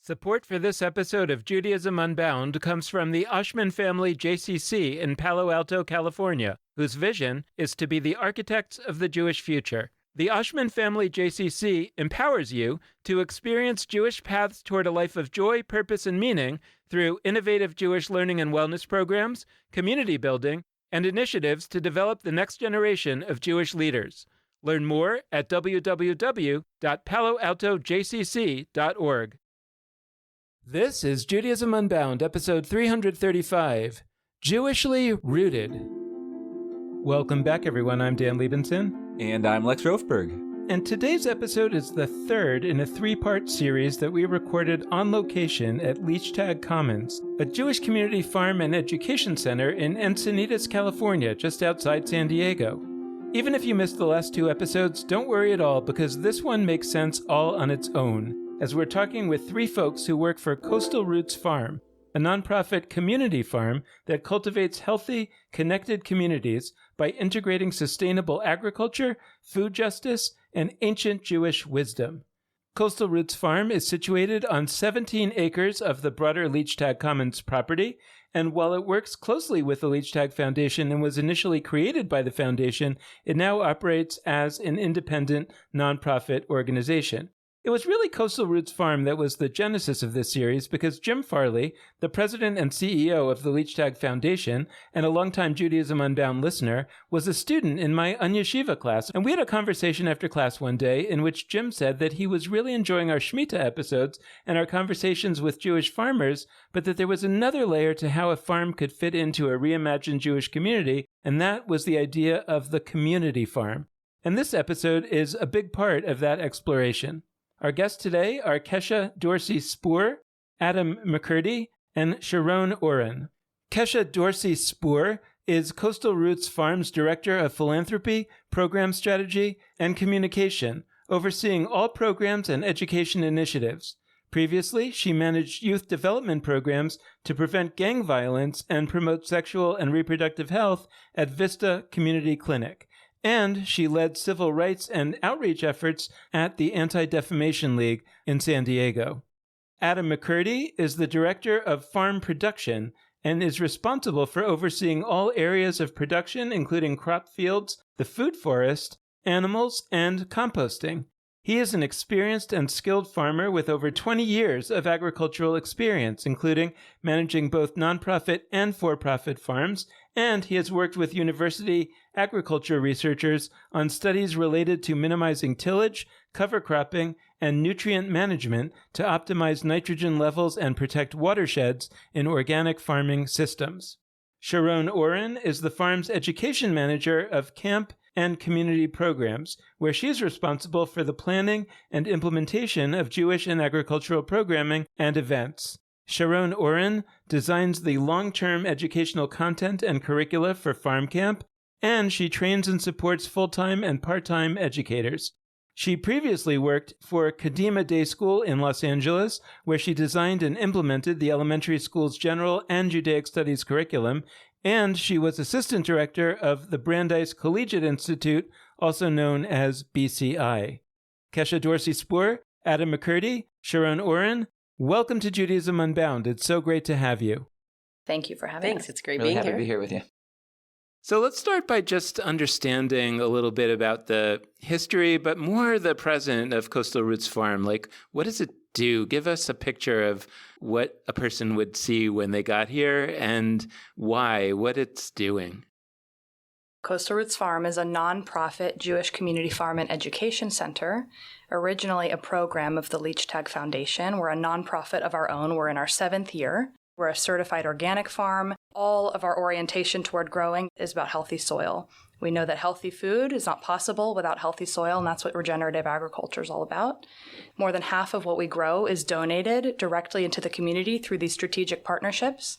Support for this episode of Judaism Unbound comes from the Oshman Family JCC in Palo Alto, California, whose vision is to be the architects of the Jewish future. The Oshman Family JCC empowers you to experience Jewish paths toward a life of joy, purpose, and meaning through innovative Jewish learning and wellness programs, community building, and initiatives to develop the next generation of Jewish leaders. Learn more at www.paloaltojcc.org. This is Judaism Unbound, episode 335, Jewishly Rooted. Welcome back, everyone. I'm Dan Liebenson. And I'm Lex Rofberg. And today's episode is the third in a three-part series that we recorded on location at Leachtag Commons, a Jewish community farm and education center in Encinitas, California, just outside San Diego. Even if you missed the last two episodes, don't worry at all, because this one makes sense all on its own, as we're talking with three folks who work for Coastal Roots Farm, a nonprofit community farm that cultivates healthy, connected communities by integrating sustainable agriculture, food justice, and ancient Jewish wisdom. Coastal Roots Farm is situated on 17 acres of the broader Leachtag Commons property, and while it works closely with the Leachtag Foundation and was initially created by the foundation, it now operates as an independent nonprofit organization. It was really Coastal Roots Farm that was the genesis of this series because Jim Farley, the president and CEO of the Leachtag Foundation and a longtime Judaism Unbound listener, was a student in my Yeshiva class, and we had a conversation after class one day in which Jim said that he was really enjoying our Shemitah episodes and our conversations with Jewish farmers, but that there was another layer to how a farm could fit into a reimagined Jewish community, and that was the idea of the community farm. And this episode is a big part of that exploration. Our guests today are Kesha Dorsey Spoor, Adam McCurdy, and Sharone Oren. Kesha Dorsey Spoor is Coastal Roots Farm's Director of Philanthropy, Program Strategy, and Communication, overseeing all programs and education initiatives. Previously, she managed youth development programs to prevent gang violence and promote sexual and reproductive health at Vista Community Clinic. And she led civil rights and outreach efforts at the Anti-Defamation League in San Diego. Adam McCurdy is the director of farm production and is responsible for overseeing all areas of production, including crop fields, the food forest, animals, and composting. He is an experienced and skilled farmer with over 20 years of agricultural experience, including managing both nonprofit and for-profit farms, and he has worked with university agriculture researchers on studies related to minimizing tillage, cover cropping, and nutrient management to optimize nitrogen levels and protect watersheds in organic farming systems. Sharone Oren is the farm's education manager of camp and community programs, where she is responsible for the planning and implementation of Jewish and agricultural programming and events. Sharone Oren designs the long-term educational content and curricula for farm camp, and she trains and supports full-time and part-time educators. She previously worked for Kadima Day School in Los Angeles, where she designed and implemented the elementary school's general and Judaic studies curriculum, and she was assistant director of the Brandeis Collegiate Institute, also known as BCI. Kesha Dorsey Spoor, Adam McCurdy, Sharone Oren, welcome to Judaism Unbound. It's so great to have you. Thank you for having us. It's great Really being happy here. to be here with you. So let's start by just understanding a little bit about the history, but more the present of Coastal Roots Farm. Like, what does it do? Give us a picture of what a person would see when they got here and why, what it's doing. Coastal Roots Farm is a nonprofit Jewish community farm and education center, originally a program of the Leachtag Foundation. We're a nonprofit of our own. We're in our 7th year. We're a certified organic farm. All of our orientation toward growing is about healthy soil. We know that healthy food is not possible without healthy soil, and that's what regenerative agriculture is all about. More than half of what we grow is donated directly into the community through these strategic partnerships,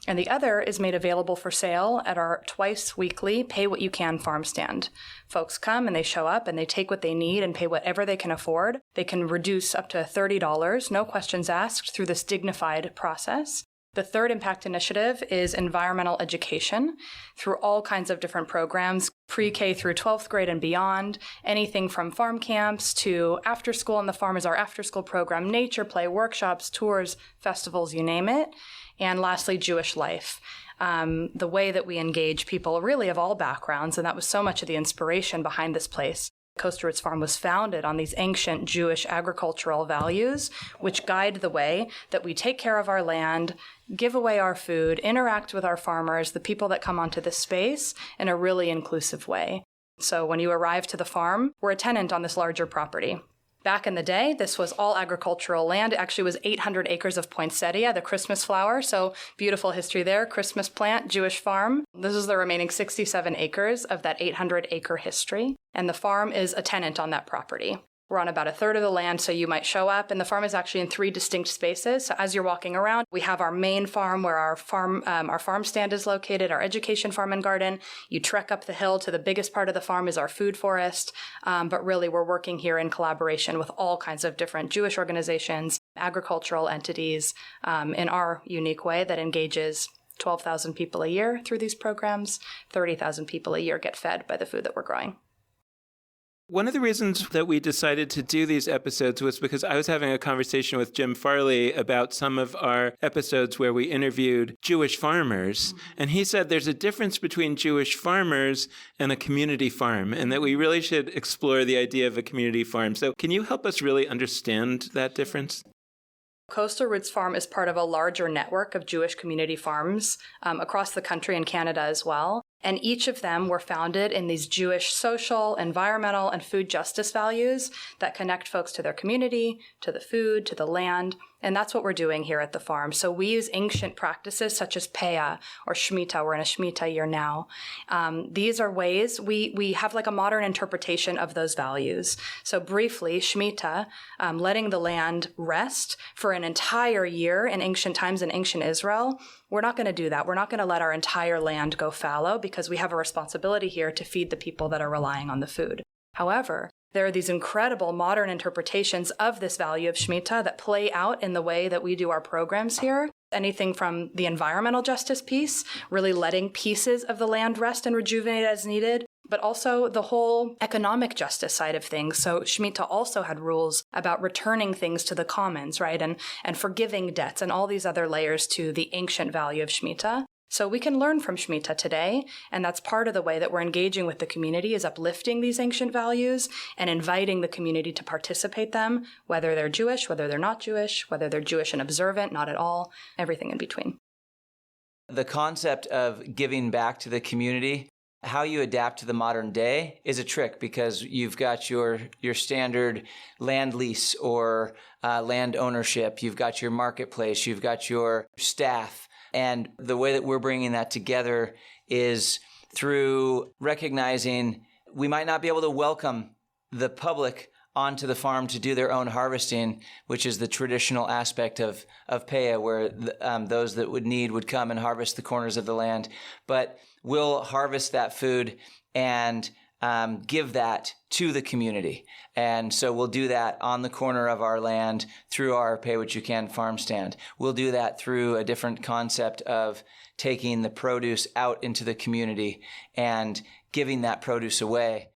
and the other is made available for sale at our twice-weekly Pay What You Can farm stand. Folks come and they show up and they take what they need and pay whatever they can afford. They can reduce up to $30, no questions asked, through this dignified process. The third impact initiative is environmental education through all kinds of different programs, pre-K through 12th grade and beyond, anything from farm camps to after school on the farm is our after school program, nature play, workshops, tours, festivals, you name it. And lastly, Jewish life. The way that we engage people really of all backgrounds, and that was so much of the inspiration behind this place. Costa Roots Farm was founded on these ancient Jewish agricultural values, which guide the way that we take care of our land, give away our food, interact with our farmers, the people that come onto this space in a really inclusive way. So when you arrive to the farm, we're a tenant on this larger property. Back in the day, this was all agricultural land. It actually was 800 acres of poinsettia, the Christmas flower. So beautiful history there, Christmas plant, Jewish farm. This is the remaining 67 acres of that 800-acre history. And the farm is a tenant on that property. We're on about a third of the land, so you might show up, and the farm is actually in 3 distinct spaces. So as you're walking around, we have our main farm where our farm stand is located, our education farm and garden. You trek up the hill to the biggest part of the farm is our food forest. But really, we're working here in collaboration with all kinds of different Jewish organizations, agricultural entities, in our unique way that engages 12,000 people a year through these programs. 30,000 people a year get fed by the food that we're growing. One of the reasons that we decided to do these episodes was because I was having a conversation with Jim Farley about some of our episodes where we interviewed Jewish farmers. And he said there's a difference between Jewish farmers and a community farm, and that we really should explore the idea of a community farm. So can you help us really understand that difference? Coastal Roots Farm is part of a larger network of Jewish community farms across the country and Canada as well. And each of them were founded in these Jewish social, environmental, and food justice values that connect folks to their community, to the food, to the land. And that's what we're doing here at the farm. So we use ancient practices such as Peah or Shemitah. We're in a Shemitah year now. These are ways we have like a modern interpretation of those values. So briefly, Shemitah, letting the land rest for an entire year in ancient times in ancient Israel. We're not going to do that. We're not going to let our entire land go fallow because we have a responsibility here to feed the people that are relying on the food. However, there are these incredible modern interpretations of this value of Shemitah that play out in the way that we do our programs here. Anything from the environmental justice piece, really letting pieces of the land rest and rejuvenate as needed, but also the whole economic justice side of things. So Shemitah also had rules about returning things to the commons, right? And forgiving debts and all these other layers to the ancient value of Shemitah. So we can learn from Shemitah today, and that's part of the way that we're engaging with the community is uplifting these ancient values and inviting the community to participate them, whether they're Jewish, whether they're not Jewish, whether they're Jewish and observant, not at all, everything in between. The concept of giving back to the community, how you adapt to the modern day is a trick because you've got your standard land lease or land ownership. You've got your marketplace. You've got your staff. And the way that we're bringing that together is through recognizing we might not be able to welcome the public onto the farm to do their own harvesting, which is the traditional aspect of Peah, where those that would need would come and harvest the corners of the land. But we'll harvest that food and give that to the community. And so we'll do that on the corner of our land through our Pay What You Can farm stand. We'll do that through a different concept of taking the produce out into the community and giving that produce away.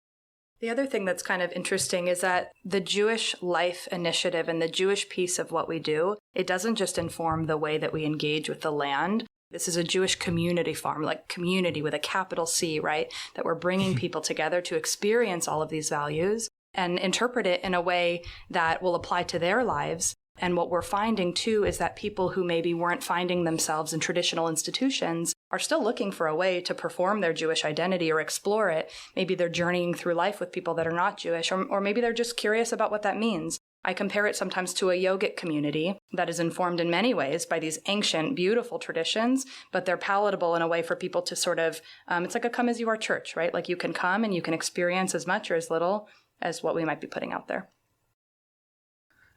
The other thing that's kind of interesting is that the Jewish Life Initiative and the Jewish piece of what we do, it doesn't just inform the way that we engage with the land. This is a Jewish community farm, like community with a capital C, right? That we're bringing people together to experience all of these values and interpret it in a way that will apply to their lives. And what we're finding, too, is that people who maybe weren't finding themselves in traditional institutions are still looking for a way to perform their Jewish identity or explore it. Maybe they're journeying through life with people that are not Jewish, or maybe they're just curious about what that means. I compare it sometimes to a yogic community that is informed in many ways by these ancient, beautiful traditions, but they're palatable in a way for people to sort of, it's like a come as you are church, right? Like you can come and you can experience as much or as little as what we might be putting out there.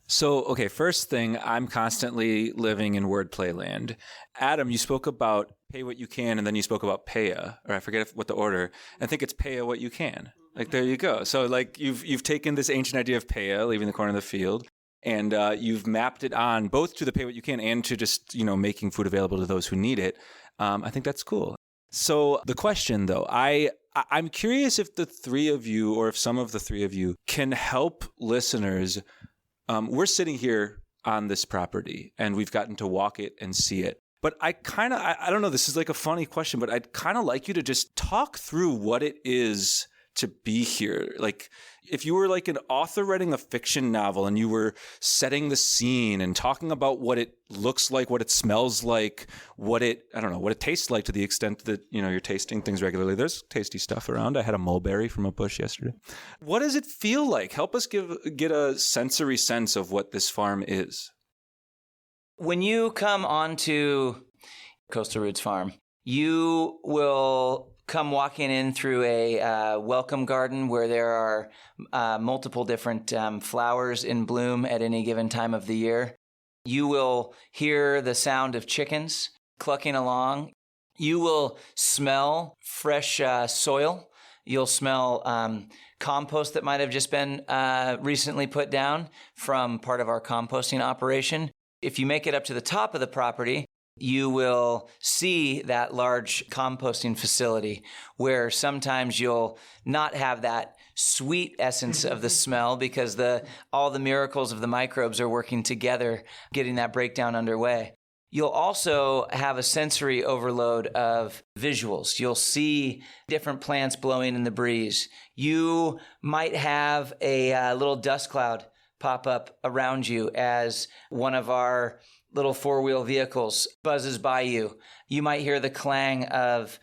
So, okay, first thing, I'm constantly living in wordplay land. Adam, you spoke about pay what you can, and then you spoke about Peah, or I forget what the order. I think it's Peah what you can. Like, there you go. So, like, you've taken this ancient idea of Peah, leaving the corner of the field, And you've mapped it on both to the pay what you can and to just, making food available to those who need it. I think that's cool. So the question, though, I'm curious if the three of you, or if some of the three of you, can help listeners. We're sitting here on this property, and we've gotten to walk it and see it. But I don't know, this is like a funny question, but I'd kind of like you to just talk through what it is to be here. Like, if you were like an author writing a fiction novel and you were setting the scene and talking about what it looks like, what it smells like, what it tastes like, to the extent that, you're tasting things regularly. There's tasty stuff around. I had a mulberry from a bush yesterday. What does it feel like? Help us get a sensory sense of what this farm is. When you come onto Coastal Roots Farm, you will come walking in through a welcome garden where there are multiple different flowers in bloom at any given time of the year. You will hear the sound of chickens clucking along. You will smell fresh soil. You'll smell compost that might have just been recently put down from part of our composting operation. If you make it up to the top of the property, you will see that large composting facility where sometimes you'll not have that sweet essence of the smell because all the miracles of the microbes are working together, getting that breakdown underway. You'll also have a sensory overload of visuals. You'll see different plants blowing in the breeze. You might have a little dust cloud pop up around you as one of our little four-wheel vehicles buzzes by you. You might hear the clang of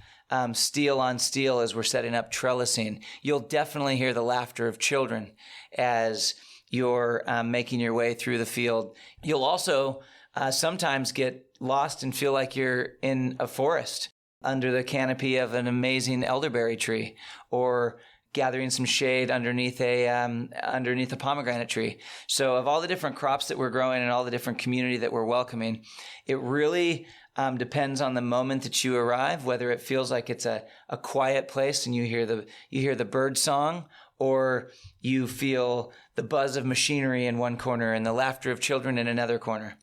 steel on steel as we're setting up trellising. You'll definitely hear the laughter of children as you're making your way through the field. You'll also sometimes get lost and feel like you're in a forest under the canopy of an amazing elderberry tree, or gathering some shade underneath a pomegranate tree. So of all the different crops that we're growing and all the different community that we're welcoming, it really depends on the moment that you arrive, whether it feels like it's a quiet place and you hear the bird song, or you feel the buzz of machinery in one corner and the laughter of children in another corner.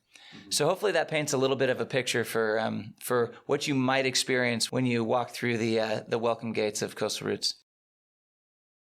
So hopefully that paints a little bit of a picture for what you might experience when you walk through the welcome gates of Coastal Roots.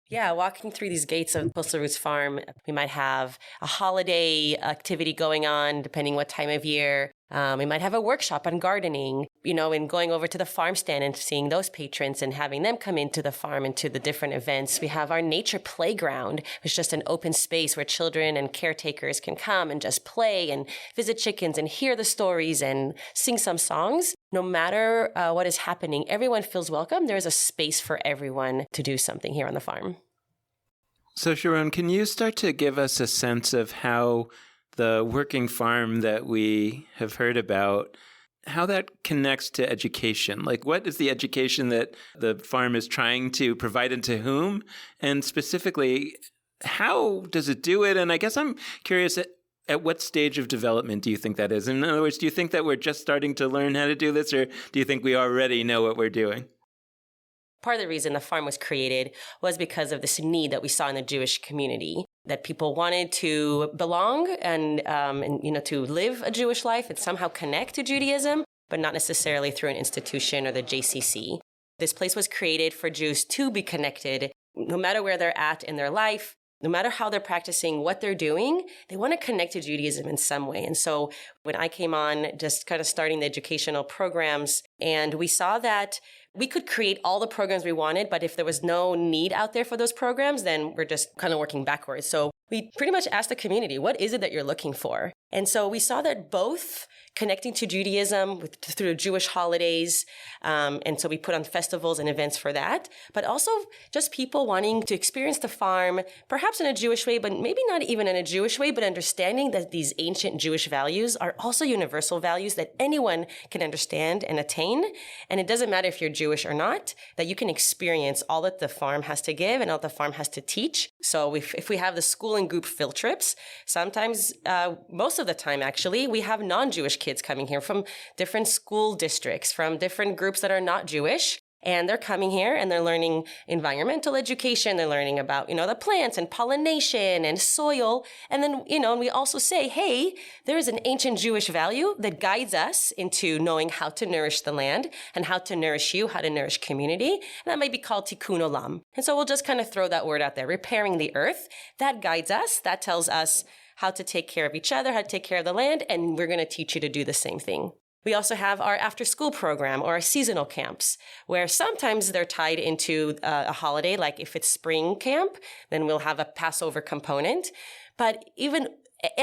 Yeah, walking through these gates of Coastal Roots Farm, we might have a holiday activity going on, depending what time of year. We might have a workshop on gardening, and going over to the farm stand and seeing those patrons and having them come into the farm and to the different events. We have our nature playground, which is just an open space where children and caretakers can come and just play and visit chickens and hear the stories and sing some songs. No matter what is happening, everyone feels welcome. There's a space for everyone to do something here on the farm. So, Sharone, can you start to give us a sense of how the working farm that we have heard about, how that connects to education? Like, what is the education that the farm is trying to provide and to whom? And specifically, how does it do it? And I guess I'm curious, at what stage of development do you think that is? In other words, do you think that we're just starting to learn how to do this, or do you think we already know what we're doing? Part of the reason the farm was created was because of this need that we saw in the Jewish community, that people wanted to belong and to live a Jewish life and somehow connect to Judaism, but not necessarily through an institution or the JCC. This place was created for Jews to be connected, no matter where they're at in their life, no matter how they're practicing, what they're doing, they want to connect to Judaism in some way. And so when I came on, just kind of starting the educational programs, and we saw that we could create all the programs we wanted, but if there was no need out there for those programs, then we're just kind of working backwards. So we pretty much asked the community, what is it that you're looking for? And so we saw that both connecting to Judaism through Jewish holidays, and so we put on festivals and events for that, but also just people wanting to experience the farm, perhaps in a Jewish way, but maybe not even in a Jewish way, but understanding that these ancient Jewish values are also universal values that anyone can understand and attain. And it doesn't matter if you're Jewish or not, that you can experience all that the farm has to give and all the farm has to teach. So if we have the school and group field trips, sometimes, most of the time actually, we have non-Jewish kids coming here from different school districts, from different groups that are not Jewish. And they're coming here and they're learning environmental education. They're learning about, the plants and pollination and soil. And then, and we also say, hey, there is an ancient Jewish value that guides us into knowing how to nourish the land and how to nourish you, how to nourish community. And that might be called tikkun olam. And so we'll just kind of throw that word out there, repairing the earth. That guides us. That tells us how to take care of each other, how to take care of the land. And we're going to teach you to do the same thing. We also have our after-school program or our seasonal camps, where sometimes they're tied into a holiday, like if it's spring camp, then we'll have a Passover component. But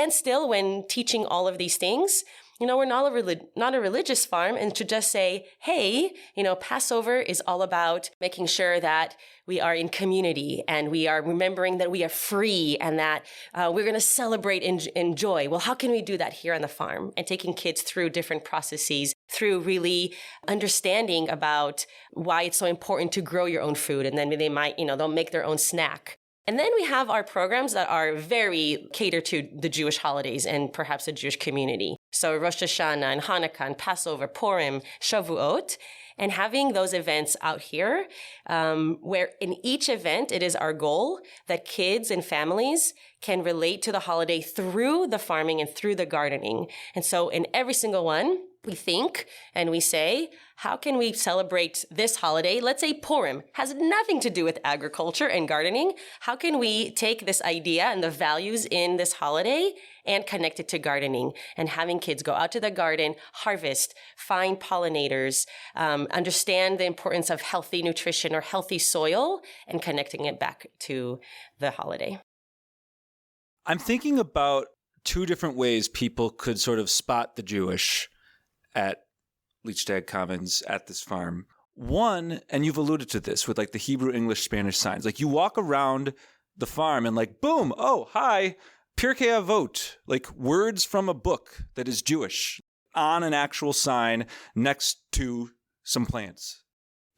still, when teaching all of these things, we're not a religious farm, and to just say, hey, Passover is all about making sure that we are in community and we are remembering that we are free and that we're going to celebrate and joy. Well, how can we do that here on the farm? And taking kids through different processes, through really understanding about why it's so important to grow your own food. And then they might, they'll make their own snack. And then we have our programs that are very catered to the Jewish holidays and perhaps the Jewish community. So Rosh Hashanah and Hanukkah and Passover, Purim, Shavuot, and having those events out here, where in each event, it is our goal that kids and families can relate to the holiday through the farming and through the gardening. And so in every single one, we think and we say, how can we celebrate this holiday? Let's say Purim has nothing to do with agriculture and gardening. How can we take this idea and the values in this holiday and connect it to gardening and having kids go out to the garden, harvest, find pollinators, understand the importance of healthy nutrition or healthy soil and connecting it back to the holiday. I'm thinking about two different ways people could sort of spot the Jewish at Leechstag Commons at this farm. One, and you've alluded to this with like the Hebrew, English, Spanish signs. Like you walk around the farm and like, boom, oh, hi, Pirkei Avot, like words from a book that is Jewish on an actual sign next to some plants.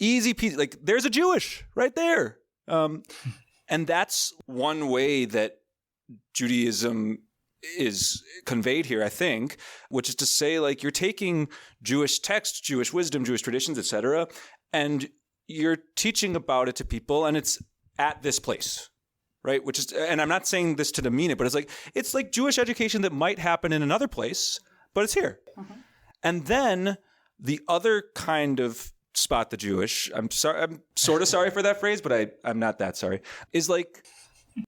Easy peasy, like there's a Jewish right there. And that's one way that Judaism is conveyed here, I think, which is to say, like, you're taking Jewish text, Jewish wisdom, Jewish traditions, etc., and you're teaching about it to people, and it's at this place, right? Which is, and I'm not saying this to demean it, but it's like Jewish education that might happen in another place, but it's here. Mm-hmm. And then the other kind of spot the Jewish, I'm sort of sorry for that phrase, but I'm not that sorry, is like,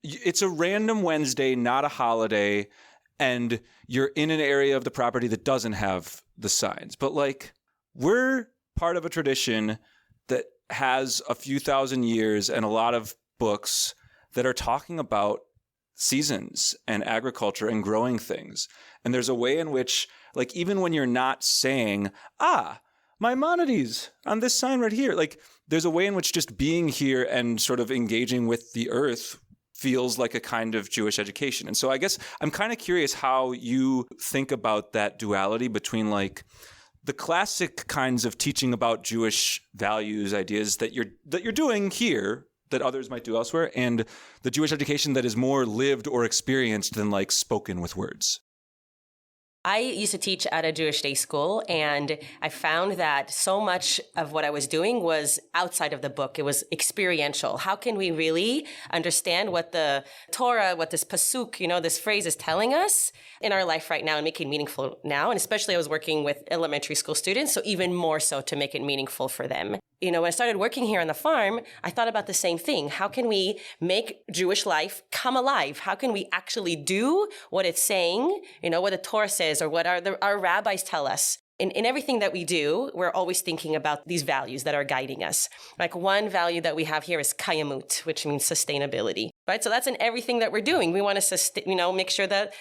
it's a random Wednesday, not a holiday, and you're in an area of the property that doesn't have the signs. But like, we're part of a tradition that has a few thousand years and a lot of books that are talking about seasons and agriculture and growing things. And there's a way in which, like, even when you're not saying, Maimonides on this sign right here, like, there's a way in which just being here and sort of engaging with the earth feels like a kind of Jewish education. And so I guess I'm kind of curious how you think about that duality between like the classic kinds of teaching about Jewish values, ideas that you're doing here that others might do elsewhere, and the Jewish education that is more lived or experienced than like spoken with words. I used to teach at a Jewish day school, and I found that so much of what I was doing was outside of the book. It was experiential. How can we really understand what the Torah, what this pasuk, this phrase is telling us in our life right now and make it meaningful now? And especially I was working with elementary school students, so even more so to make it meaningful for them. When I started working here on the farm, I thought about the same thing. How can we make Jewish life come alive? How can we actually do what it's saying, what the Torah says or what our rabbis tell us? In everything that we do, we're always thinking about these values that are guiding us. Like one value that we have here is kayamut, which means sustainability, right? So that's in everything that we're doing. We want to, make sure that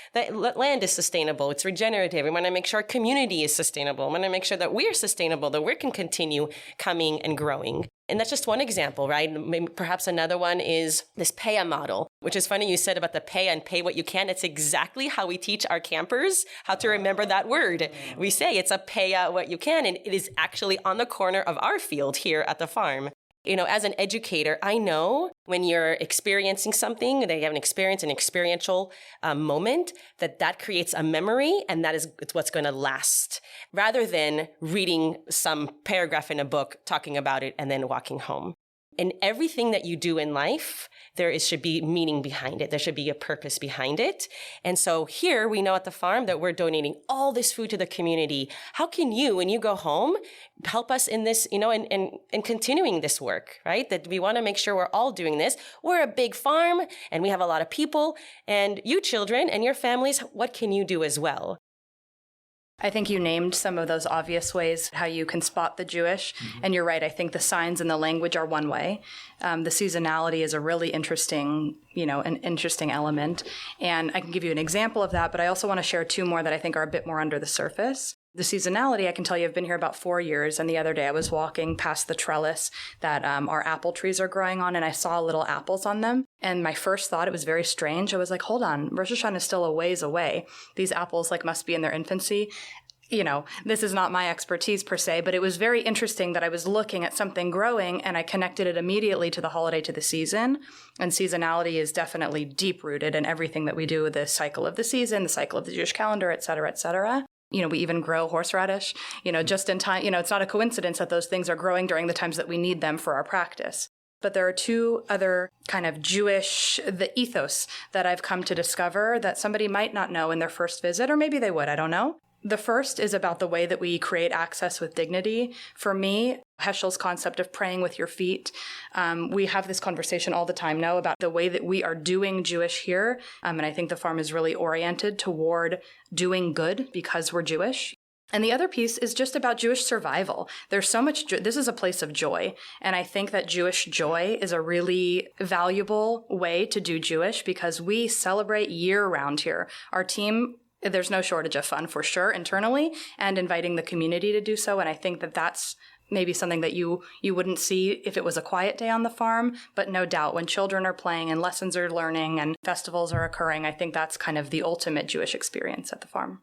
land is sustainable. It's regenerative. We want to make sure our community is sustainable. We want to make sure that we're sustainable, that we can continue coming and growing. And that's just one example, right? Maybe perhaps another one is this paya model, which is funny you said about the paya and pay what you can. It's exactly how we teach our campers how to remember that word. We say it's a paya what you can, and it is actually on the corner of our field here at the farm. As an educator, I know when you're experiencing something, that you have an experience, an experiential moment, that creates a memory, and that is what's going to last, rather than reading some paragraph in a book, talking about it, and then walking home. In everything that you do in life, should be meaning behind it. There should be a purpose behind it. And so here we know at the farm that we're donating all this food to the community. How can you, when you go home, help us in this, in continuing this work, right? That we want to make sure we're all doing this. We're a big farm and we have a lot of people, and you children and your families, what can you do as well? I think you named some of those obvious ways how you can spot the Jewish. And you're right. I think the signs and the language are one way. The seasonality is a really interesting, an interesting element. And I can give you an example of that, but I also want to share two more that I think are a bit more under the surface. The seasonality, I can tell you, I've been here about 4 years. And the other day I was walking past the trellis that our apple trees are growing on, and I saw little apples on them. And my first thought, it was very strange. I was like, hold on, Rosh Hashanah is still a ways away. These apples must be in their infancy. This is not my expertise per se, but it was very interesting that I was looking at something growing and I connected it immediately to the holiday, to the season. And seasonality is definitely deep rooted in everything that we do, the cycle of the season, the cycle of the Jewish calendar, et cetera, et cetera. We even grow horseradish, just in time. It's not a coincidence that those things are growing during the times that we need them for our practice. But there are two other kind of the ethos that I've come to discover that somebody might not know in their first visit, or maybe they would, I don't know. The first is about the way that we create access with dignity. For me, Heschel's concept of praying with your feet. We have this conversation all the time now about the way that we are doing Jewish here. And I think the farm is really oriented toward doing good because we're Jewish. And the other piece is just about Jewish survival. There's so much, this is a place of joy. And I think that Jewish joy is a really valuable way to do Jewish because we celebrate year round here. Our team, there's no shortage of fun for sure internally, and inviting the community to do so. And I think that that's maybe something that you wouldn't see if it was a quiet day on the farm. But no doubt when children are playing and lessons are learning and festivals are occurring, I think that's kind of the ultimate Jewish experience at the farm.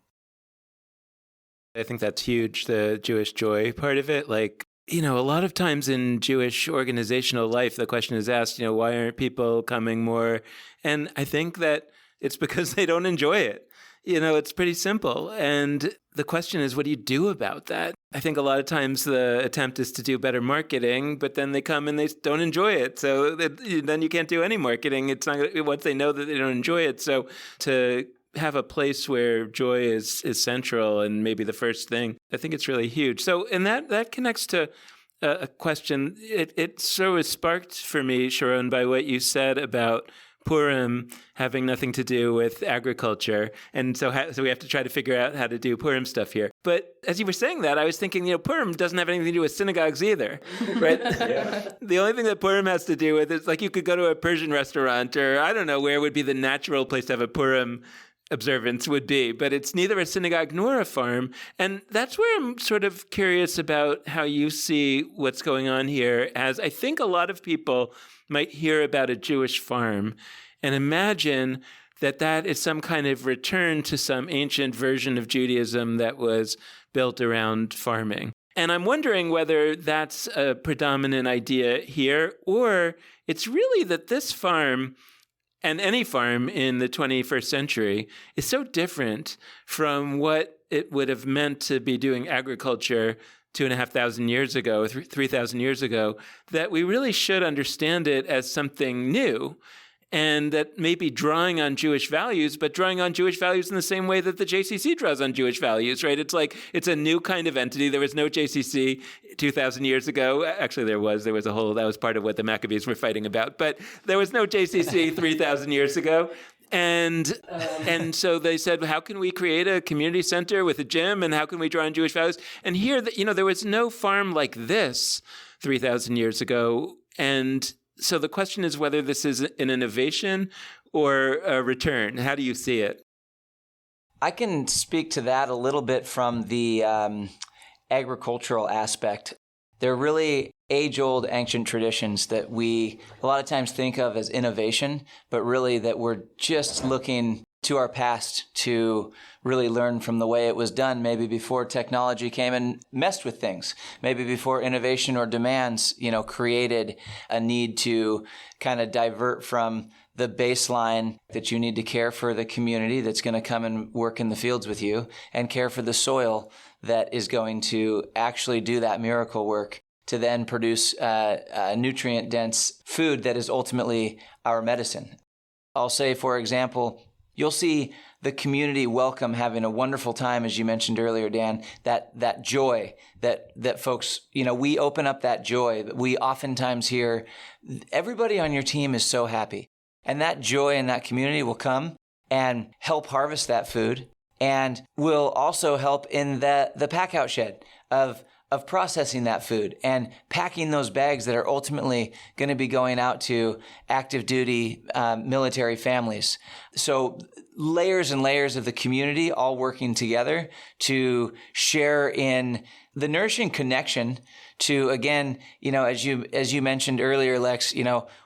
I think that's huge, the Jewish joy part of it. A lot of times in Jewish organizational life, the question is asked, why aren't people coming more? And I think that it's because they don't enjoy it. It's pretty simple. And the question is, what do you do about that? I think a lot of times the attempt is to do better marketing, but then they come and they don't enjoy it. So then you can't do any marketing. It's not once they know that they don't enjoy it. So to have a place where joy is central and maybe the first thing, I think it's really huge. So, and that connects to a question. It sort of sparked for me, Sharone, by what you said about Purim having nothing to do with agriculture. And so we have to try to figure out how to do Purim stuff here. But as you were saying that, I was thinking, Purim doesn't have anything to do with synagogues either, right? Yeah. The only thing that Purim has to do with is you could go to a Persian restaurant, or I don't know where would be the natural place to have a Purim observance would be, but it's neither a synagogue nor a farm. And that's where I'm sort of curious about how you see what's going on here, as I think a lot of people might hear about a Jewish farm and imagine that is some kind of return to some ancient version of Judaism that was built around farming. And I'm wondering whether that's a predominant idea here, or it's really that this farm and any farm in the 21st century is so different from what it would have meant to be doing agriculture 2,500 years ago, 3,000 years ago, that we really should understand it as something new, and that maybe drawing on Jewish values, but drawing on Jewish values in the same way that the JCC draws on Jewish values, right? It's a new kind of entity. There was no JCC 2,000 years ago. Actually, there was that was part of what the Maccabees were fighting about, but there was no JCC 3,000 years ago. And so they said, how can we create a community center with a gym, and how can we draw on Jewish values? And here, there was no farm like this 3,000 years ago. And so the question is whether this is an innovation or a return. How do you see it? I can speak to that a little bit from the agricultural aspect. They're really age-old ancient traditions that we a lot of times think of as innovation, but really that we're just looking to our past to really learn from the way it was done, maybe before technology came and messed with things, maybe before innovation or demands, created a need to kind of divert from the baseline that you need to care for the community that's going to come and work in the fields with you and care for the soil that is going to actually do that miracle work to then produce nutrient-dense food that is ultimately our medicine. I'll say, for example, you'll see the community welcome having a wonderful time, as you mentioned earlier, Dan, that joy that folks, we open up that joy. We oftentimes hear, everybody on your team is so happy. And that joy in that community will come and help harvest that food and will also help in the pack-out shed of processing that food and packing those bags that are ultimately going to be going out to active duty military families. So layers and layers of the community all working together to share in the nourishing connection to, again, as you mentioned earlier, Lex,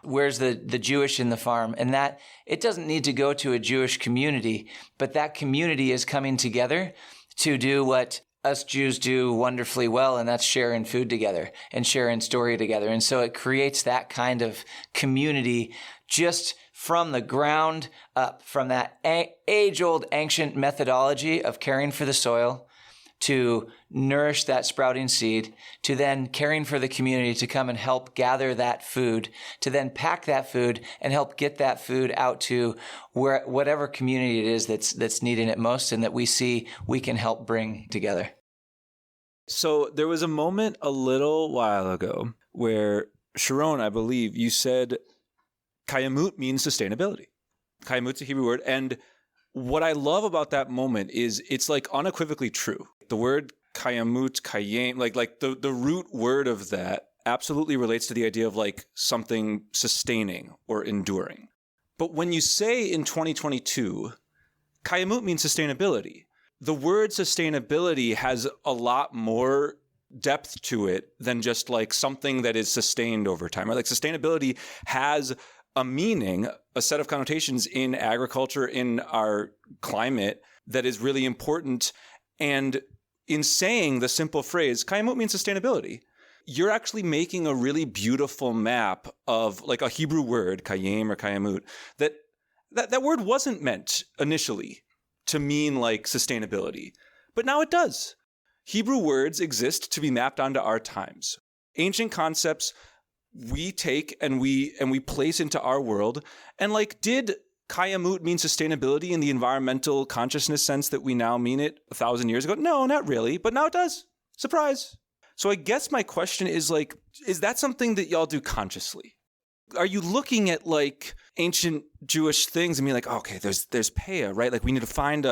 where's the Jewish in the farm? And that it doesn't need to go to a Jewish community, but that community is coming together to do what us Jews do wonderfully well, and that's sharing food together and sharing story together. And so it creates that kind of community just from the ground up, from that age-old ancient methodology of caring for the soil to nourish that sprouting seed, to then caring for the community to come and help gather that food, to then pack that food and help get that food out to whatever community it is that's needing it most and that we see we can help bring together. So there was a moment a little while ago where, Sharone, I believe, you said Kayamut means sustainability. Kayamut's a Hebrew word. And what I love about that moment is it's like unequivocally true. The word Kayamut, Kayem, like the root word of that absolutely relates to the idea of like something sustaining or enduring. But when you say in 2022, Kayamut means sustainability, the word sustainability has a lot more depth to it than just like something that is sustained over time. Right? Like sustainability has a meaning, a set of connotations in agriculture, in our climate that is really important. And in saying the simple phrase, Kayamut means sustainability, you're actually making a really beautiful map of like a Hebrew word, Kayem or Kayamut, that word wasn't meant initially to mean like sustainability, but now it does. Hebrew words exist to be mapped onto our times. Ancient concepts we take and we place into our world. And like, did Kayamut mean sustainability in the environmental consciousness sense that we now mean it 1,000 years ago? No, not really, but now it does. Surprise. So I guess my question is like, is that something that y'all do consciously? Are you looking at like ancient Jewish things and being like, okay, there's Peah, right? Like we need to find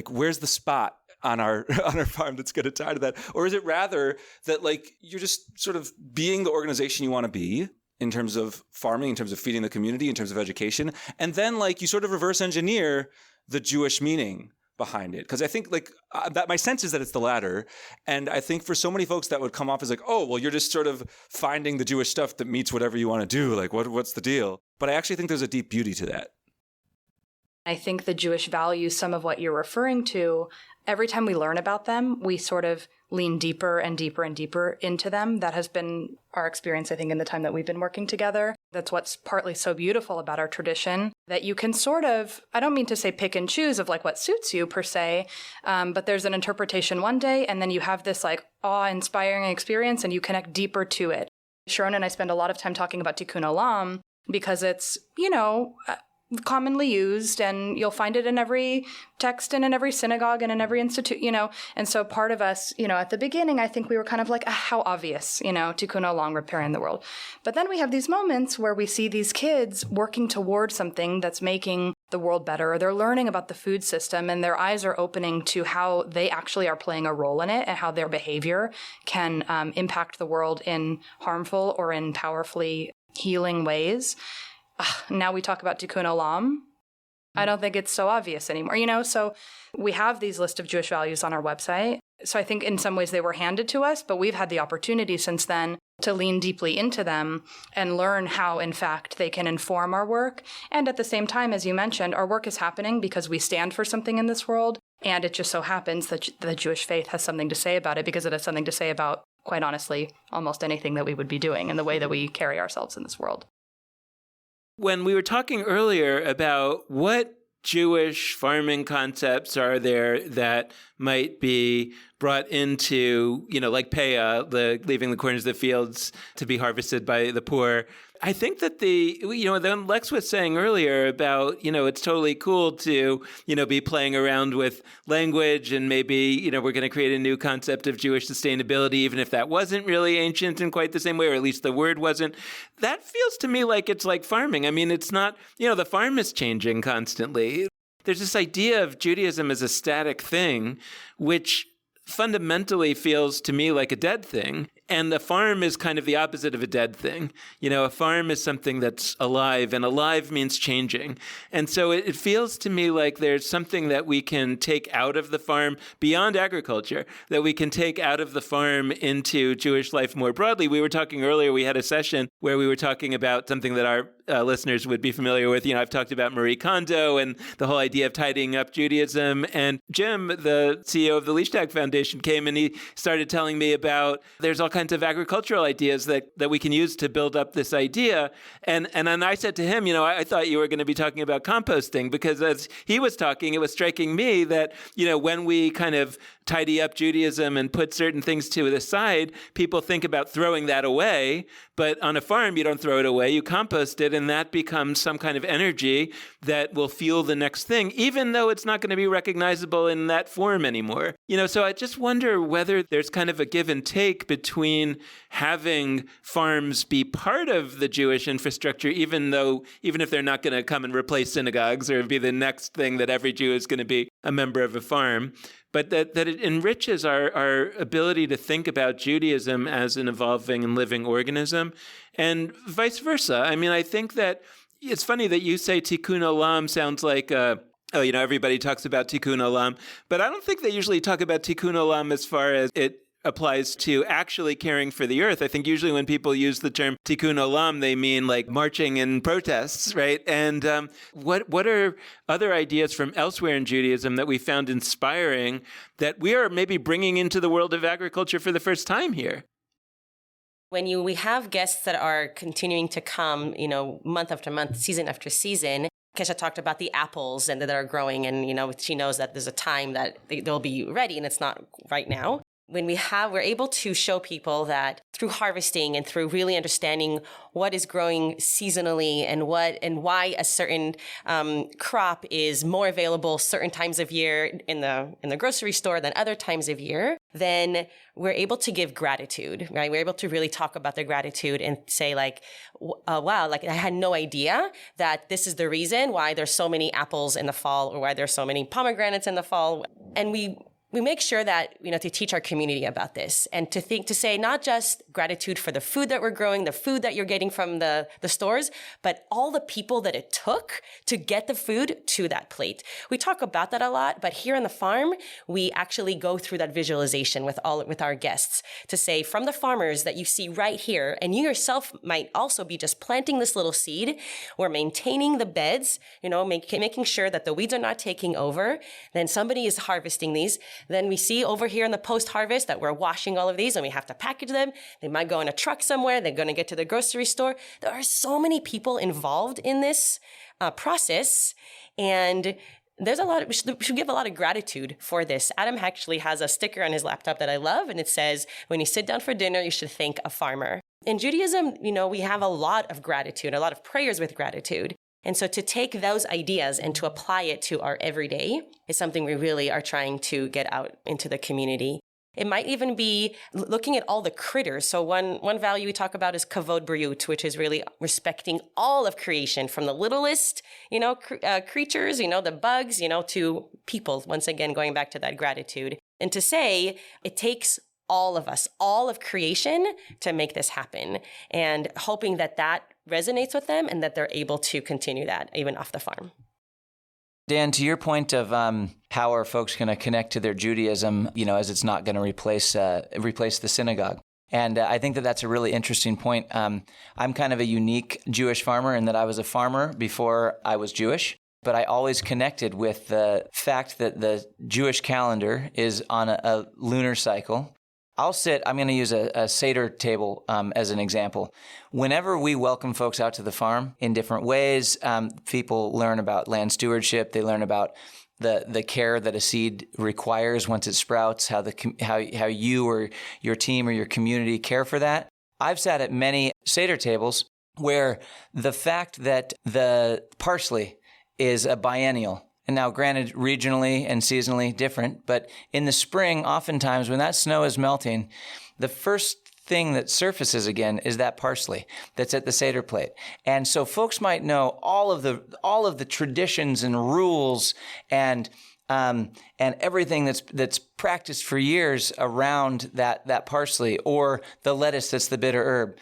where's the spot on our farm that's going to tie to that? Or is it rather that like you're just sort of being the organization you want to be in terms of farming, in terms of feeding the community, in terms of education, and then like you sort of reverse engineer the Jewish meaning behind it? Because I think like that my sense is that it's the latter. And I think for so many folks that would come off as like, oh, well, you're just sort of finding the Jewish stuff that meets whatever you want to do. Like what's the deal? But I actually think there's a deep beauty to that. I think the Jewish values, some of what you're referring to, every time we learn about them, we sort of lean deeper and deeper and deeper into them. That has been our experience, I think, in the time that we've been working together. That's what's partly so beautiful about our tradition, that you can sort of, I don't mean to say pick and choose of like what suits you per se, but there's an interpretation one day, and then you have this like awe-inspiring experience and you connect deeper to it. Sharone and I spend a lot of time talking about Tikkun Olam because it's, commonly used, and you'll find it in every text and in every synagogue and in every institute, And so part of us, at the beginning, I think we were kind of like, how obvious, Tikkun Olam, repairing the world. But then we have these moments where we see these kids working towards something that's making the world better, or they're learning about the food system, and their eyes are opening to how they actually are playing a role in it and how their behavior can impact the world in harmful or in powerfully healing ways. Now we talk about Tikkun Olam. I don't think it's so obvious anymore, So we have these list of Jewish values on our website. So I think in some ways they were handed to us, but we've had the opportunity since then to lean deeply into them and learn how, in fact, they can inform our work. And at the same time, as you mentioned, our work is happening because we stand for something in this world. And it just so happens that the Jewish faith has something to say about it because it has something to say about, quite honestly, almost anything that we would be doing and the way that we carry ourselves in this world. When we were talking earlier about what Jewish farming concepts are there that might be brought into, like Peah, the leaving the corners of the fields to be harvested by the poor. I think that then Lex was saying earlier about, it's totally cool to, be playing around with language and maybe, we're going to create a new concept of Jewish sustainability, even if that wasn't really ancient in quite the same way, or at least the word wasn't. That feels to me like it's like farming. I mean, it's not, the farm is changing constantly. There's this idea of Judaism as a static thing, which fundamentally feels to me like a dead thing. And a farm is kind of the opposite of a dead thing. A farm is something that's alive, and alive means changing. And so it feels to me like there's something that we can take out of the farm beyond agriculture, that we can take out of the farm into Jewish life more broadly. We were talking earlier, we had a session where we were talking about something that our listeners would be familiar with. I've talked about Marie Kondo and the whole idea of tidying up Judaism. And Jim, the CEO of the Leishtag Foundation, came and he started telling me about there's all kinds of agricultural ideas that we can use to build up this idea. And then I said to him, I thought you were going to be talking about composting, because as he was talking, it was striking me that, when we kind of tidy up Judaism and put certain things to the side, people think about throwing that away. But on a farm, you don't throw it away, you compost it, and that becomes some kind of energy that will fuel the next thing, even though it's not going to be recognizable in that form anymore. So I just wonder whether there's kind of a give and take between having farms be part of the Jewish infrastructure, even if they're not going to come and replace synagogues or be the next thing that every Jew is going to be a member of a farm, but that it enriches our ability to think about Judaism as an evolving and living organism, and vice versa. I mean, I think that it's funny that you say Tikkun Olam sounds like, everybody talks about Tikkun Olam, but I don't think they usually talk about Tikkun Olam as far as it applies to actually caring for the earth. I think usually when people use the term Tikkun Olam, they mean like marching and protests, right? And what are other ideas from elsewhere in Judaism that we found inspiring that we are maybe bringing into the world of agriculture for the first time here? When we have guests that are continuing to come, month after month, season after season, Kesha talked about the apples and that are growing, and she knows that there's a time that they'll be ready, and it's not right now. When we're able to show people that through harvesting and through really understanding what is growing seasonally and why a certain crop is more available certain times of year in the grocery store than other times of year, then we're able to give gratitude, right? We're able to really talk about the gratitude and say like, wow, like I had no idea that this is the reason why there's so many apples in the fall or why there's so many pomegranates in the fall. And we make sure that, to teach our community about this and to say not just gratitude for the food that we're growing, the food that you're getting from the stores, but all the people that it took to get the food to that plate. We talk about that a lot, but here on the farm, we actually go through that visualization with our guests to say from the farmers that you see right here, and you yourself might also be just planting this little seed. We're maintaining the beds, making sure that the weeds are not taking over. Then somebody is harvesting these. Then we see over here in the post-harvest that we're washing all of these and we have to package them. They might go in a truck somewhere. They're going to get to the grocery store. There are so many people involved in this process. And there's we should give a lot of gratitude for this. Adam actually has a sticker on his laptop that I love. And it says, when you sit down for dinner, you should thank a farmer. In Judaism, we have a lot of gratitude, a lot of prayers with gratitude. And so to take those ideas and to apply it to our everyday is something we really are trying to get out into the community. It might even be looking at all the critters. So one value we talk about is kavod briut, which is really respecting all of creation, from the littlest, creatures, the bugs, to people. Once again, going back to that gratitude. And to say it takes all of us, all of creation to make this happen, and hoping that resonates with them and that they're able to continue that even off the farm. Dan, to your point of how are folks going to connect to their Judaism, as it's not going to replace the synagogue. And I think that that's a really interesting point. I'm kind of a unique Jewish farmer in that I was a farmer before I was Jewish, but I always connected with the fact that the Jewish calendar is on a lunar cycle. I'm going to use a Seder table as an example. Whenever we welcome folks out to the farm in different ways, people learn about land stewardship. They learn about the care that a seed requires once it sprouts, how you or your team or your community care for that. I've sat at many Seder tables where the fact that the parsley is a biennial, and now granted regionally and seasonally different, but in the spring, oftentimes when that snow is melting, the first thing that surfaces again is that parsley that's at the Seder plate. And so folks might know all of the traditions and rules and everything that's practiced for years around that parsley, or the lettuce that's the bitter herb.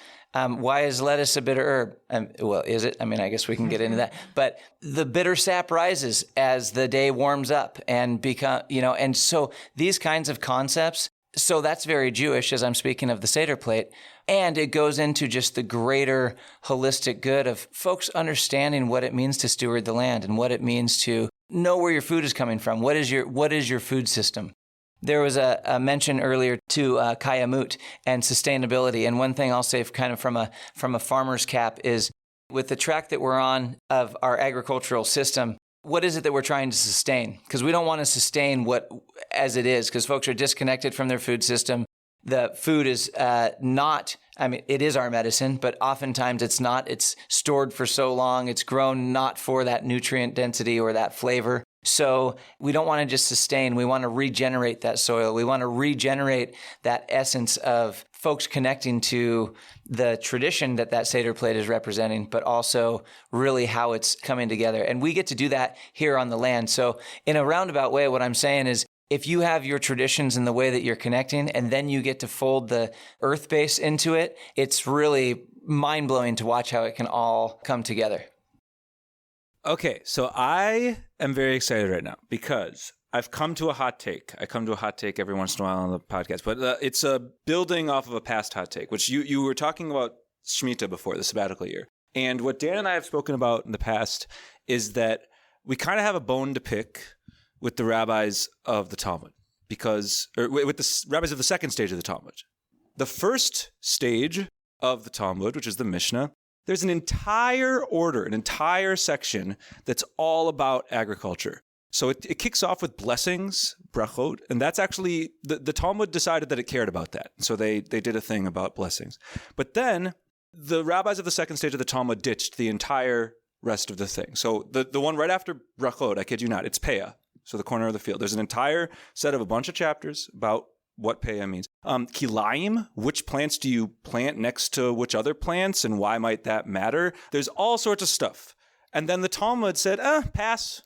Why is lettuce a bitter herb? Well, is it? I mean, I guess we can get into that. But the bitter sap rises as the day warms up and and so these kinds of concepts. So that's very Jewish as I'm speaking of the Seder plate. And it goes into just the greater holistic good of folks understanding what it means to steward the land and what it means to know where your food is coming from. What is your food system? There was a mention earlier to kayamut and sustainability. And one thing I'll say kind of from a farmer's cap is with the track that we're on of our agricultural system, what is it that we're trying to sustain? Because we don't want to sustain what as it is, because folks are disconnected from their food system. The food is it is our medicine, but oftentimes it's not. It's stored for so long. It's grown not for that nutrient density or that flavor. So we don't want to just sustain. We want to regenerate that soil. We want to regenerate that essence of folks connecting to the tradition that Seder plate is representing, but also really how it's coming together. And we get to do that here on the land. So in a roundabout way, what I'm saying is, if you have your traditions in the way that you're connecting, and then you get to fold the earth base into it, it's really mind-blowing to watch how it can all come together. Okay, so I am very excited right now because I've come to a hot take. I come to a hot take every once in a while on the podcast, but it's a building off of a past hot take, which you were talking about Shemitah before, the sabbatical year. And what Dan and I have spoken about in the past is that we kind of have a bone to pick with the rabbis of the Talmud, with the rabbis of the second stage of the Talmud. The first stage of the Talmud, which is the Mishnah, there's an entire order, an entire section that's all about agriculture. So it kicks off with blessings, brachot, and that's actually, the Talmud decided that it cared about that. So they did a thing about blessings. But then the rabbis of the second stage of the Talmud ditched the entire rest of the thing. So the one right after brachot, I kid you not, it's peah. So the corner of the field. There's an entire set of a bunch of chapters about what peah means. Kilayim, which plants do you plant next to which other plants and why might that matter? There's all sorts of stuff. And then the Talmud said, pass.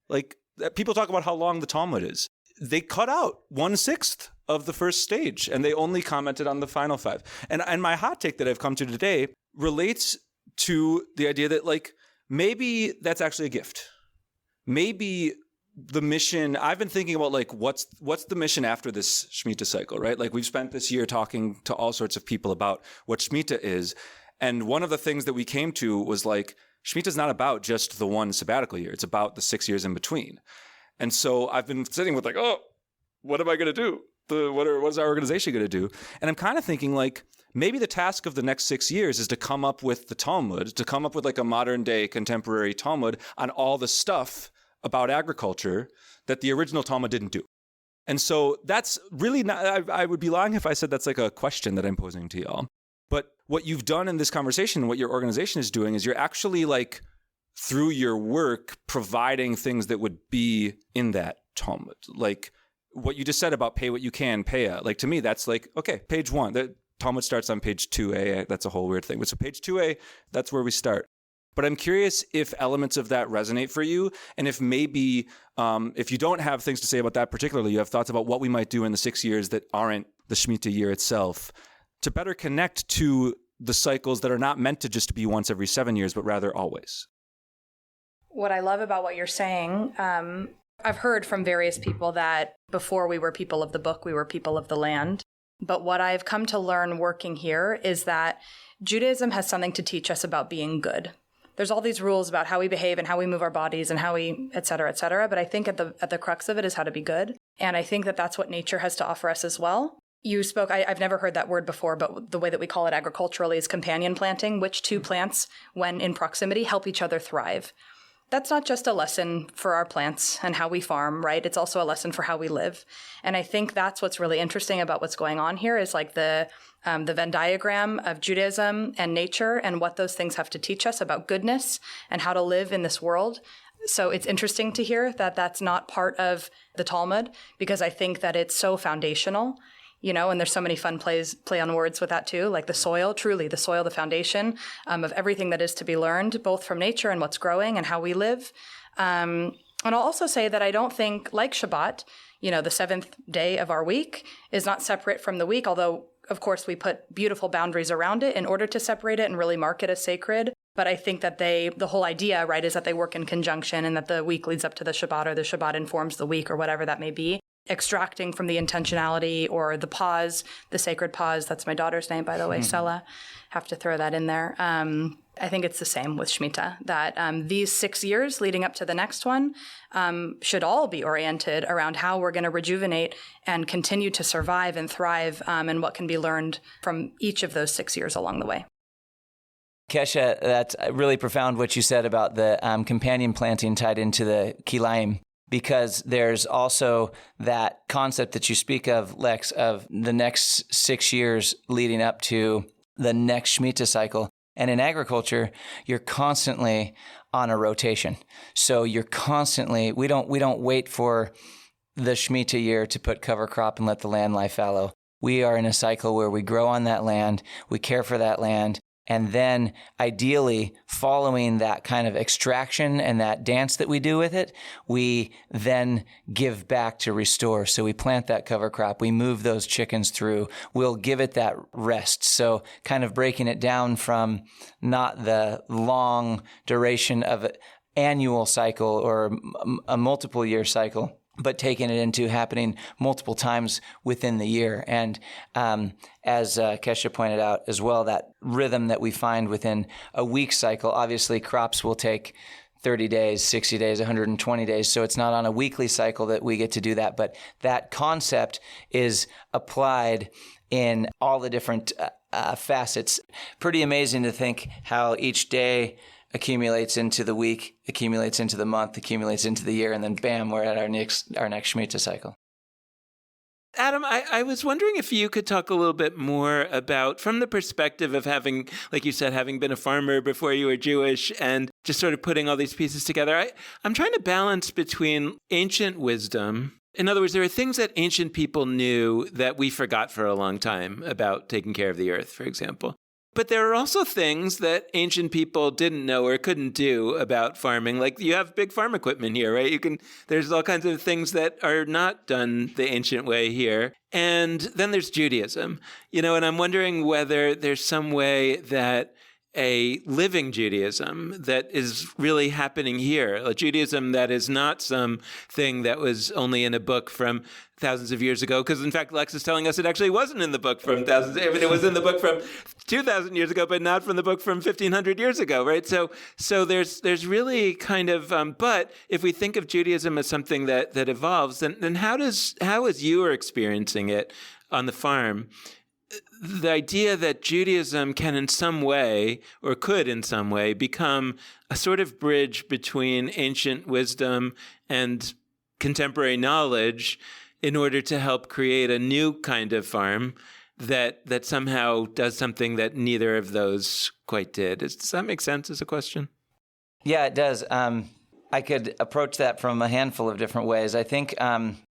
Like, people talk about how long the Talmud is. They cut out 1/6 of the first stage and they only commented on the final 5. And my hot take that I've come to today relates to the idea that, like, maybe that's actually a gift. Maybe the mission, I've been thinking about, like, what's the mission after this Shemitah cycle, right? Like, we've spent this year talking to all sorts of people about what Shemitah is. And one of the things that we came to was, like, Shemitah is not about just the one sabbatical year. It's about the 6 years in between. And so I've been sitting with, like, what am I going to do? What is our organization going to do? And I'm kind of thinking, like, maybe the task of the next 6 years is to come up with the Talmud, to come up with, like, a modern day contemporary Talmud on all the stuff about agriculture that the original Talmud didn't do. And so that's really not, I would be lying if I said that's like a question that I'm posing to y'all. But what you've done in this conversation, what your organization is doing, is you're actually, like, through your work, providing things that would be in that Talmud. Like what you just said about pay what you can, peah. Like, to me, that's like, okay, page 1. The Talmud starts on page 2a. That's a whole weird thing. But so page 2a, that's where we start. But I'm curious if elements of that resonate for you, and if maybe if you don't have things to say about that particularly, you have thoughts about what we might do in the 6 years that aren't the Shemitah year itself to better connect to the cycles that are not meant to just be once every 7 years, but rather always. What I love about what you're saying, I've heard from various people that before we were people of the book, we were people of the land. But what I've come to learn working here is that Judaism has something to teach us about being good. There's all these rules about how we behave and how we move our bodies and how we, et cetera, et cetera. But I think at the crux of it is how to be good. And I think that that's what nature has to offer us as well. You spoke, I've never heard that word before, but the way that we call it agriculturally is companion planting, which two plants, when in proximity, help each other thrive. That's not just a lesson for our plants and how we farm, right? It's also a lesson for how we live. And I think that's what's really interesting about what's going on here is like the Venn diagram of Judaism and nature and what those things have to teach us about goodness and how to live in this world. So it's interesting to hear that that's not part of the Talmud, because I think that it's so foundational. And there's so many fun play on words with that too, like the soil, truly the soil, the foundation of everything that is to be learned, both from nature and what's growing and how we live. And I'll also say that I don't think, like Shabbat, the seventh day of our week is not separate from the week, although, of course, we put beautiful boundaries around it in order to separate it and really mark it as sacred. But I think that the whole idea, right, is that they work in conjunction and that the week leads up to the Shabbat or the Shabbat informs the week or whatever that may be. Extracting from the intentionality or the pause, the sacred pause. That's my daughter's name, by the way, Sela. Have to throw that in there. I think it's the same with Shemitah, that these 6 years leading up to the next one should all be oriented around how we're going to rejuvenate and continue to survive and thrive and what can be learned from each of those 6 years along the way. Kesha, that's really profound what you said about the companion planting tied into the kilayim. Because there's also that concept that you speak of, Lex, of the next 6 years leading up to the next Shemitah cycle. And in agriculture, you're constantly on a rotation. So you're constantly, we don't wait for the Shemitah year to put cover crop and let the land lie fallow. We are in a cycle where we grow on that land, we care for that land, and then ideally following that kind of extraction and that dance that we do with it, we then give back to restore. So we plant that cover crop, we move those chickens through, we'll give it that rest. So kind of breaking it down from not the long duration of an annual cycle or a multiple year cycle, but taking it into happening multiple times within the year. And as Kesha pointed out as well, that rhythm that we find within a week cycle, obviously crops will take 30 days, 60 days, 120 days. So it's not on a weekly cycle that we get to do that. But that concept is applied in all the different facets. Pretty amazing to think how each day accumulates into the week, accumulates into the month, accumulates into the year, and then bam, we're at our next Shemitah cycle. Adam, I was wondering if you could talk a little bit more about, from the perspective of having, like you said, having been a farmer before you were Jewish and just sort of putting all these pieces together. I'm trying to balance between ancient wisdom. In other words, there are things that ancient people knew that we forgot for a long time about taking care of the earth, for example. But there are also things that ancient people didn't know or couldn't do about farming. Like you have big farm equipment here, right? There's all kinds of things that are not done the ancient way here. And then there's Judaism, and I'm wondering whether there's some way that a living Judaism that is really happening here, a Judaism that is not something that was only in a book from thousands of years ago, because in fact, Lex is telling us it actually wasn't in the book from thousands. I mean, it was in the book from 2,000 years ago, but not from the book from 1,500 years ago, right? So there's really kind of, but if we think of Judaism as something that evolves, then how as you are experiencing it on the farm, the idea that Judaism can in some way, or could in some way, become a sort of bridge between ancient wisdom and contemporary knowledge in order to help create a new kind of farm that somehow does something that neither of those quite did. Does that make sense as a question? Yeah, it does. I could approach that from a handful of different ways. I think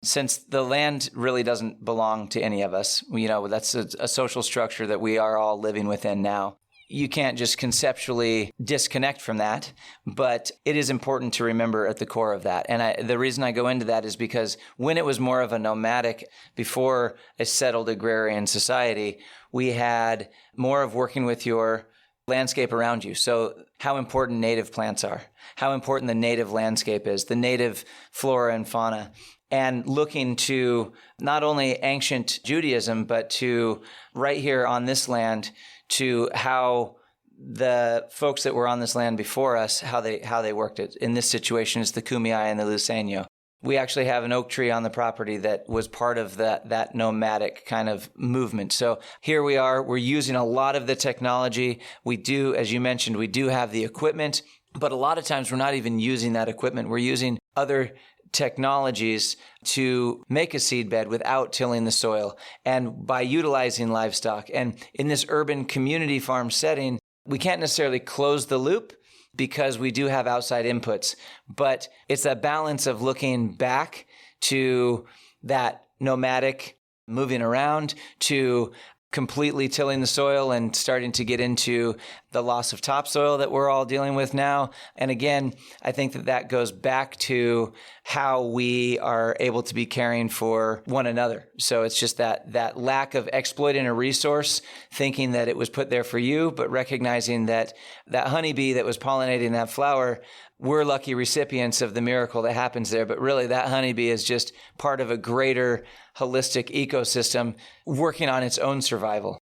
since the land really doesn't belong to any of us, that's a social structure that we are all living within now. You can't just conceptually disconnect from that, but it is important to remember at the core of that. And the reason I go into that is because when it was more of a nomadic, before a settled agrarian society, we had more of working with your landscape around you. So how important native plants are, how important the native landscape is, the native flora and fauna. and looking to not only ancient Judaism, but to right here on this land, to how the folks that were on this land before us, how they worked it. In this situation, it's the Kumeyaay and the Luiseño. We actually have an oak tree on the property that was part of that nomadic kind of movement. So here we are, we're using a lot of the technology. We do, as you mentioned, we do have the equipment, but a lot of times we're not even using that equipment. We're using other technologies to make a seed bed without tilling the soil and by utilizing livestock. And in this urban community farm setting, we can't necessarily close the loop because we do have outside inputs, but it's a balance of looking back to that nomadic moving around to completely tilling the soil and starting to get into the loss of topsoil that we're all dealing with now. And again, I think that goes back to how we are able to be caring for one another. So it's just that lack of exploiting a resource, thinking that it was put there for you, but recognizing that honeybee that was pollinating that flower, we're lucky recipients of the miracle that happens there. But really, that honeybee is just part of a greater holistic ecosystem working on its own survival.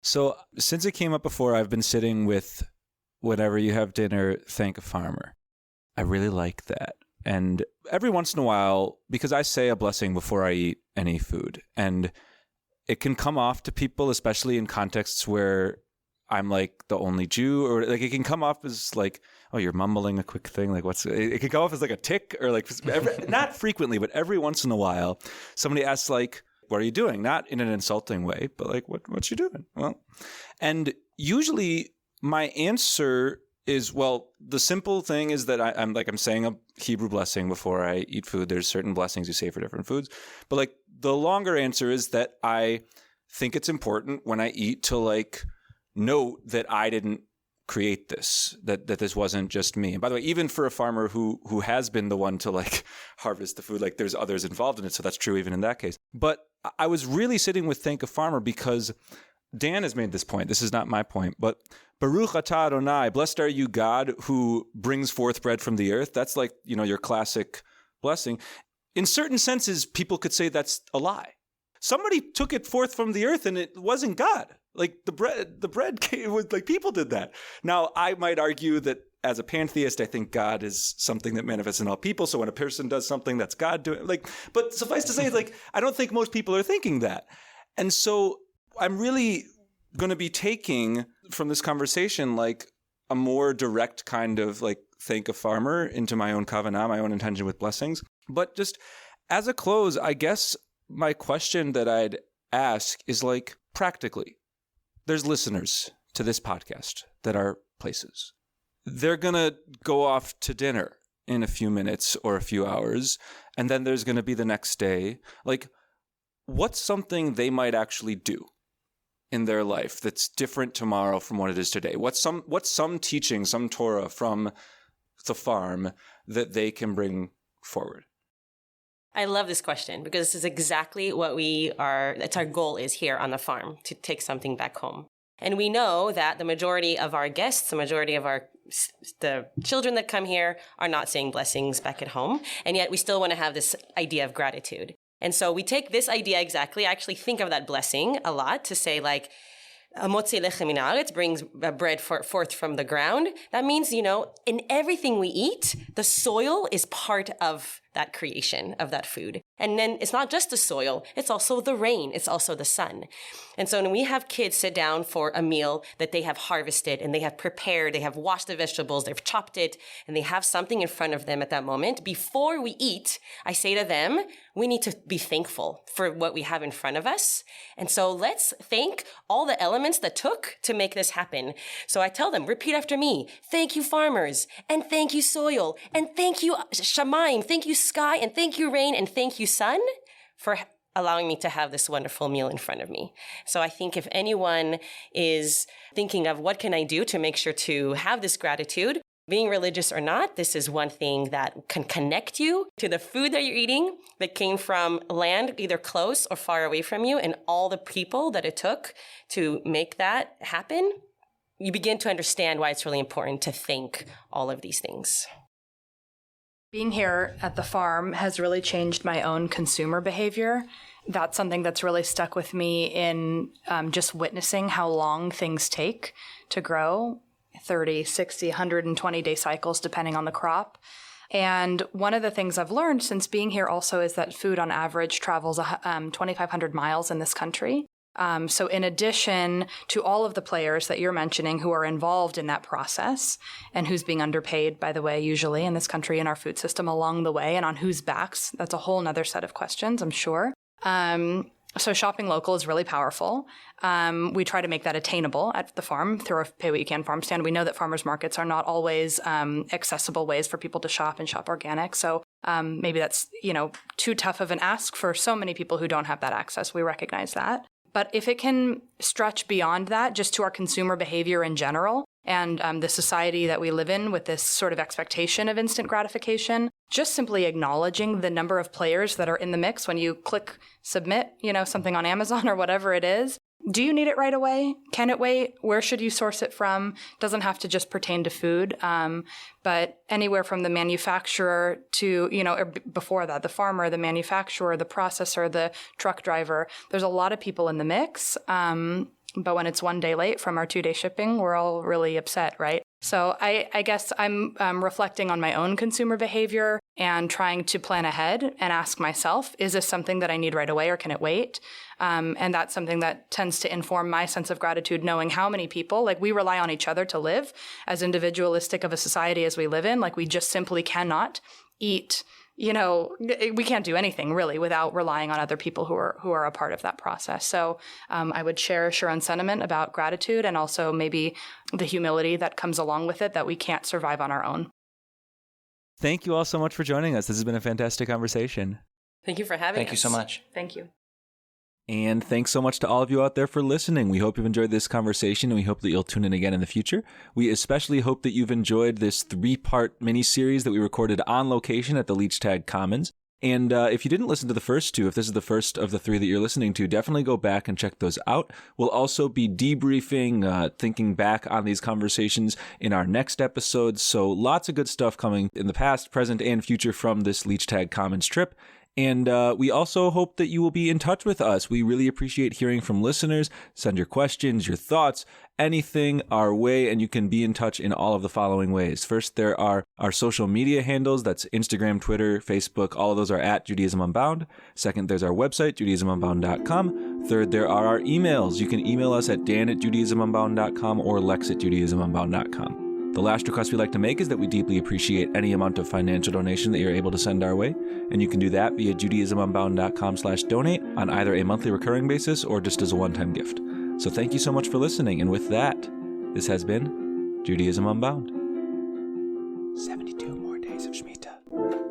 So since it came up before, I've been sitting with whenever you have dinner, thank a farmer. I really like that. And every once in a while, because I say a blessing before I eat any food, and it can come off to people, especially in contexts where I'm like the only Jew, or like it can come off as like, oh, you're mumbling a quick thing. Like it can come off as like a tick, or like not frequently, but every once in a while, somebody asks like, what are you doing? Not in an insulting way, but like, what you doing? Well, and usually my answer is, well, the simple thing is that I'm saying a Hebrew blessing before I eat food. There's certain blessings you say for different foods, but like the longer answer is that I think it's important when I eat to like note that I didn't create this, that this wasn't just me. And by the way, even for a farmer who has been the one to like harvest the food, like there's others involved in it. So that's true even in that case. But I was really sitting with thank a farmer because Dan has made this point. This is not my point, but Baruch atah Adonai, blessed are you, God, who brings forth bread from the earth. That's like, your classic blessing. In certain senses, people could say that's a lie. Somebody took it forth from the earth and it wasn't God. Like the bread came with, like, people did that. Now, I might argue that as a pantheist, I think God is something that manifests in all people. So when a person does something, that's God doing, like, but suffice to say, like, I don't think most people are thinking that. And so I'm really going to be taking from this conversation, like, a more direct kind of like thank a farmer into my own kavanah, my own intention with blessings. But just as a close, I guess my question that I'd ask is like, practically, there's listeners to this podcast that are places. They're going to go off to dinner in a few minutes or a few hours, and then there's going to be the next day. Like, what's something they might actually do in their life that's different tomorrow from what it is today? What's some teaching, some Torah from the farm that they can bring forward? I love this question because this is exactly what that's our goal is here on the farm, to take something back home. And we know that the majority of our guests, the majority of the children that come here are not saying blessings back at home. And yet we still want to have this idea of gratitude. And so we take this idea exactly. I actually think of that blessing a lot to say like, Motzi lechem min haaretz, brings bread forth from the ground. That means, in everything we eat, the soil is part of that creation of that food. And then it's not just the soil, it's also the rain, it's also the sun. And so when we have kids sit down for a meal that they have harvested and they have prepared, they have washed the vegetables, they've chopped it, and they have something in front of them at that moment, before we eat, I say to them, we need to be thankful for what we have in front of us. And so let's thank all the elements that took to make this happen. So I tell them, repeat after me, thank you farmers, and thank you soil, and thank you shamayim, thank you sky, and thank you rain, and thank you sun for allowing me to have this wonderful meal in front of me. So I think if anyone is thinking of what can I do to make sure to have this gratitude, being religious or not, this is one thing that can connect you to the food that you're eating that came from land either close or far away from you, and all the people that it took to make that happen. You begin to understand why it's really important to thank all of these things. Being here at the farm has really changed my own consumer behavior. That's something that's really stuck with me in just witnessing how long things take to grow, 30, 60, 120-day cycles, depending on the crop. And one of the things I've learned since being here also is that food on average travels 2,500 miles in this country. So in addition to all of the players that you're mentioning who are involved in that process and who's being underpaid, by the way, usually in this country in our food system along the way, and on whose backs, that's a whole nother set of questions, I'm sure. So shopping local is really powerful. We try to make that attainable at the farm through our Pay What You Can farm stand. We know that farmers markets are not always accessible ways for people to shop and shop organic. So maybe that's, too tough of an ask for so many people who don't have that access. We recognize that. But if it can stretch beyond that, just to our consumer behavior in general, and the society that we live in with this sort of expectation of instant gratification, just simply acknowledging the number of players that are in the mix when you click submit, something on Amazon or whatever it is. Do you need it right away? Can it wait? Where should you source it from? Doesn't have to just pertain to food, but anywhere from the manufacturer to, or before that, the farmer, the manufacturer, the processor, the truck driver. There's a lot of people in the mix. But when it's 1 day late from our 2-day shipping, we're all really upset, right? So I guess I'm reflecting on my own consumer behavior and trying to plan ahead and ask myself, is this something that I need right away or can it wait? And that's something that tends to inform my sense of gratitude, knowing how many people, we rely on each other to live as individualistic of a society as we live in. We just simply cannot eat. We can't do anything really without relying on other people who are a part of that process. So I would share Sharone's sentiment about gratitude and also maybe the humility that comes along with it, that we can't survive on our own. Thank you all so much for joining us. This has been a fantastic conversation. Thank you for having us. Thank you so much. Thank you. And thanks so much to all of you out there for listening. We hope you've enjoyed this conversation, and we hope that you'll tune in again in the future. We especially hope that you've enjoyed this 3-part mini-series that we recorded on location at the Leech Tag Commons. And if you didn't listen to the first 2, if this is the first of the 3 that you're listening to, definitely go back and check those out. We'll also be debriefing, thinking back on these conversations in our next episode. So lots of good stuff coming in the past, present, and future from this Leech Tag Commons trip. And we also hope that you will be in touch with us. We really appreciate hearing from listeners. Send your questions, your thoughts, anything our way, and you can be in touch in all of the following ways. First, there are our social media handles. That's Instagram, Twitter, Facebook. All of those are at Judaism Unbound. Second, there's our website, JudaismUnbound.com. Third, there are our emails. You can email us at dan@JudaismUnbound.com or lex@JudaismUnbound.com. The last request we like to make is that we deeply appreciate any amount of financial donation that you're able to send our way, and you can do that via JudaismUnbound.com/donate on either a monthly recurring basis or just as a one-time gift. So thank you so much for listening, and with that, this has been Judaism Unbound. 72 more days of Shemitah.